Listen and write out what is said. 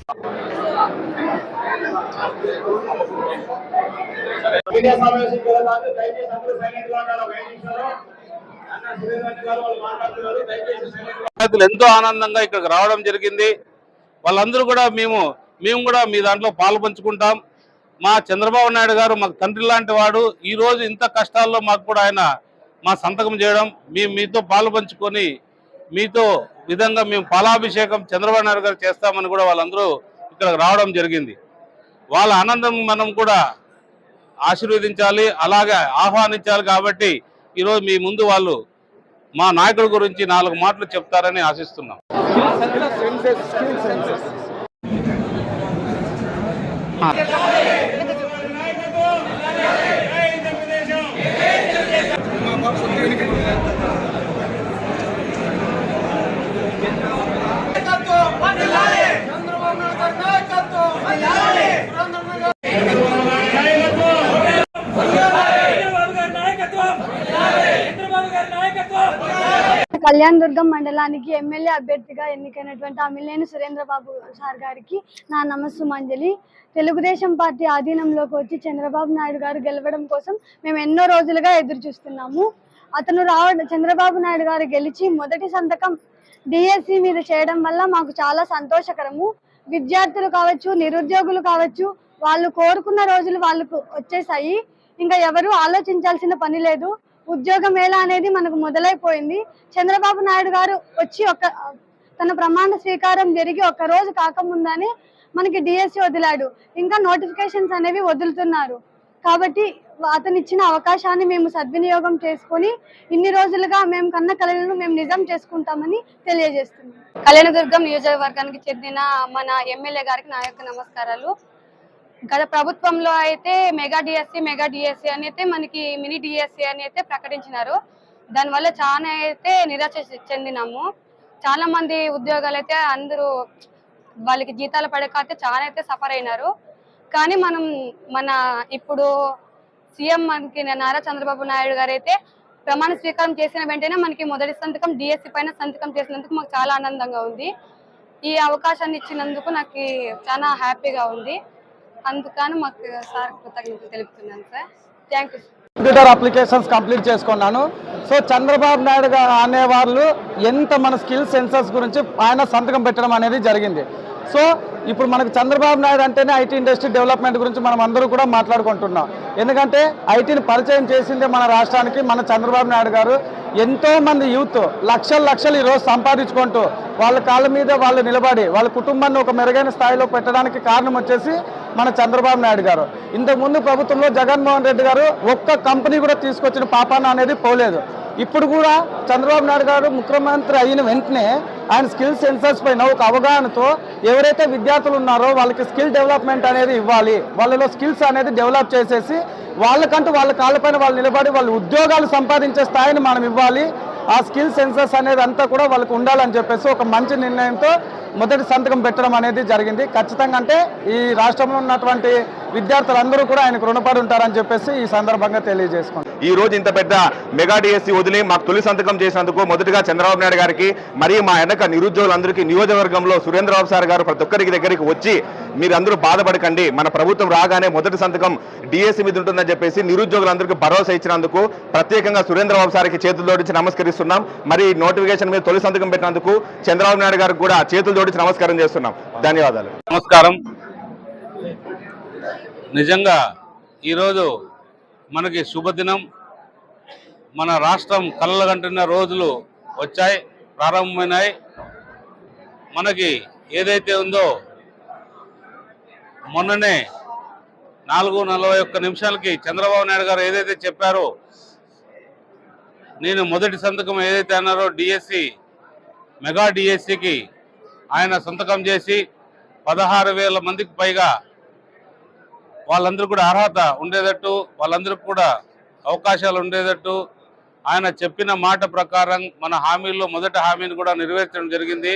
ఎంతో ఆనందంగా ఇక్కడికి రావడం జరిగింది. వాళ్ళందరూ కూడా మేము కూడా మీ దాంట్లో పాలు పంచుకుంటాం. మా చంద్రబాబు నాయుడు గారు మాకు తండ్రి లాంటి వాడు. ఈ రోజు ఇంత కష్టాల్లో మాకు కూడా ఆయన మా సంతకం చేయడం, మేము మీతో పాలు పంచుకొని మీతో విధంగా మేము పాలాభిషేకం చంద్రబాబు నాయుడు గారు చేస్తామని కూడా వాళ్ళందరూ ఇక్కడికి రావడం జరిగింది. వాళ్ళ ఆనందం మనం కూడా ఆశీర్వదించాలి, అలాగే ఆహ్వానించాలి. కాబట్టి ఈరోజు మీ ముందు వాళ్ళు మా నాయకుడి గురించి 4 మాటలు చెప్తారని ఆశిస్తున్నాం. కళ్యాణ్ దుర్గం మండలానికి ఎమ్మెల్యే అభ్యర్థిగా ఎన్నికైనటువంటి అమిలేని సురేంద్ర బాబు సార్ గారికి నా నమస్సుమాంజలి. తెలుగుదేశం పార్టీ ఆధీనంలోకి వచ్చి చంద్రబాబు నాయుడు గారు గెలవడం కోసం మేము ఎన్నో రోజులుగా ఎదురు చూస్తున్నాము. చంద్రబాబు నాయుడు గారు గెలిచి మొదటి సంతకం డిఎస్సి మీద చేయడం వల్ల మాకు చాలా సంతోషకరము. విద్యార్థులు కావచ్చు, నిరుద్యోగులు కావచ్చు, వాళ్ళు కోరుకున్న రోజులు వాళ్ళకు వచ్చేసాయి. ఇంకా ఎవరు ఆలోచించాల్సిన పని లేదు. ఉద్యోగ మేళ అనేది మనకు మొదలైపోయింది. చంద్రబాబు నాయుడు గారు వచ్చి తన ప్రమాణ స్వీకారం జరిగి 1 రోజు కాకముందానే మనకి డిఎస్సి వదిలాడు. ఇంకా నోటిఫికేషన్స్ అనేవి వదులుతున్నారు. కాబట్టి అతను ఇచ్చిన అవకాశాన్ని మేము సద్వినియోగం చేసుకొని ఇన్ని రోజులుగా మేము కన్న కలలను మేము నిజం చేసుకుంటామని తెలియజేస్తున్నాం. కళ్యాణదుర్గం నియోజకవర్గానికి చెందిన మన ఎమ్మెల్యే గారికి నా యొక్క నమస్కారాలు. గత ప్రభుత్వంలో అయితే మెగా డిఎస్సి అని అయితే మనకి మినీ డిఎస్సి అని అయితే ప్రకటించినారు. దానివల్ల చాలా అయితే నిరాశ చెందినాము. చాలా మంది ఉద్యోగాలు అయితే అందరూ వాళ్ళకి జీతాలు పడక అయితే చాలా అయితే సఫర్ అయినారు. కానీ మన ఇప్పుడు సీఎం మనకి నారా చంద్రబాబు నాయుడు గారు అయితే ప్రమాణ స్వీకారం చేసిన వెంటనే మనకి మొదటి సంతకం డిఎస్సి పైన సంతకం చేసినందుకు మాకు చాలా ఆనందంగా ఉంది. ఈ అవకాశాన్ని ఇచ్చినందుకు నాకు చాలా హ్యాపీగా ఉంది. అందుకని మాకు సార్ కృతజ్ఞతలు తెలుపుతున్నాను sir. Thank you. Computer applications complete చేసుకున్నాను. సో చంద్రబాబు నాయుడు గారు అనేవాళ్ళు ఎంత మన స్కిల్ సెన్సర్స్ గురించి ఆయన సంతకం పెట్టడం అనేది జరిగింది. సో ఇప్పుడు మనకు చంద్రబాబు నాయుడు అంటేనే ఐటీ ఇండస్ట్రీ డెవలప్మెంట్ గురించి మనం అందరూ కూడా మాట్లాడుకుంటున్నాం. ఎందుకంటే ఐటీని పరిచయం చేసిందే మన రాష్ట్రానికి మన చంద్రబాబు నాయుడు గారు. ఎంతోమంది యూత్ లక్షలు ఈరోజు సంపాదించుకుంటూ వాళ్ళ కాళ్ళ మీద వాళ్ళు నిలబడి వాళ్ళ కుటుంబాన్ని ఒక మెరుగైన స్థాయిలో పెట్టడానికి కారణం వచ్చేసి మన చంద్రబాబు నాయుడు గారు. ఇంతకుముందు ప్రభుత్వంలో జగన్మోహన్ రెడ్డి గారు ఒక్క కంపెనీ కూడా తీసుకొచ్చిన పాపాన అనేది పోలేదు. ఇప్పుడు కూడా చంద్రబాబు నాయుడు గారు ముఖ్యమంత్రి అయిన వెంటనే ఆయన స్కిల్ సెన్సర్స్ పైన ఒక అవగాహనతో ఎవరైతే విద్యార్థులు ఉన్నారో వాళ్ళకి స్కిల్ డెవలప్మెంట్ అనేది ఇవ్వాలి, వాళ్ళలో స్కిల్స్ అనేది డెవలప్ చేసేసి వాళ్ళకంటూ వాళ్ళ కాళ్ళపైన వాళ్ళు నిలబడి వాళ్ళు ఉద్యోగాలు సంపాదించే స్థాయిని మనం ఇవ్వాలి. ఆ స్కిల్ సెన్సర్స్ అనేది అంతా కూడా వాళ్ళకు ఉండాలని చెప్పేసి ఒక మంచి నిర్ణయంతో మొదటి సంతకం పెట్టడం అనేది జరిగింది. ఖచ్చితంగా అంటే ఈ రాష్ట్రంలో ఉన్నటువంటి విద్యార్థులందరూ కూడా ఆయనకు రుణపడి ఉంటారని చెప్పేసి ఈ సందర్భంగా తెలియజేసుకుంటాం. ఈ రోజు ఇంత పెద్ద మెగా డిఎస్సి వదిలి మాకు తొలి సంతకం చేసినందుకు మొదటిగా చంద్రబాబు నాయుడు గారికి, మరియు మా వెనక నిరుద్యోగులందరికీ నియోజకవర్గంలో సురేంద్రబాబు సార్ గారు ప్రతి ఒక్కరికి దగ్గరికి వచ్చి మీరందరూ బాధపడకండి, మన ప్రభుత్వం రాగానే మొదటి సంతకం డిఎస్సి మీద ఉంటుందని చెప్పేసి నిరుద్యోగులందరికీ భరోసా ఇచ్చినందుకు ప్రత్యేకంగా సురేంద్రబాబు సార్కి చేతులు జోడించి నమస్కరిస్తున్నాం. మరి నోటిఫికేషన్ మీద తొలి సంతకం పెట్టినందుకు చంద్రబాబు నాయుడు గారికి కూడా చేతులు జోడించి నమస్కారం చేస్తున్నాం. ధన్యవాదాలు. నమస్కారం. నిజంగా ఈరోజు మనకి శుభదినం. మన రాష్ట్రం కలలుగంటున్న రోజులు వచ్చాయి, ప్రారంభమైనాయి. మనకి ఏదైతే ఉందో మొన్ననే 4:41 చంద్రబాబు నాయుడు గారు ఏదైతే చెప్పారో, నేను మొదటి సంతకం ఏదైతే అన్నారో డిఎస్సి మెగా డిఎస్సికి ఆయన సంతకం చేసి 16,000 మందికి పైగా వాళ్ళందరూ కూడా అర్హత ఉండేటట్టు, వాళ్ళందరికీ కూడా అవకాశాలు ఉండేటట్టు ఆయన చెప్పిన మాట ప్రకారం మన హామీల్లో మొదటి హామీని కూడా నెరవేర్చడం జరిగింది.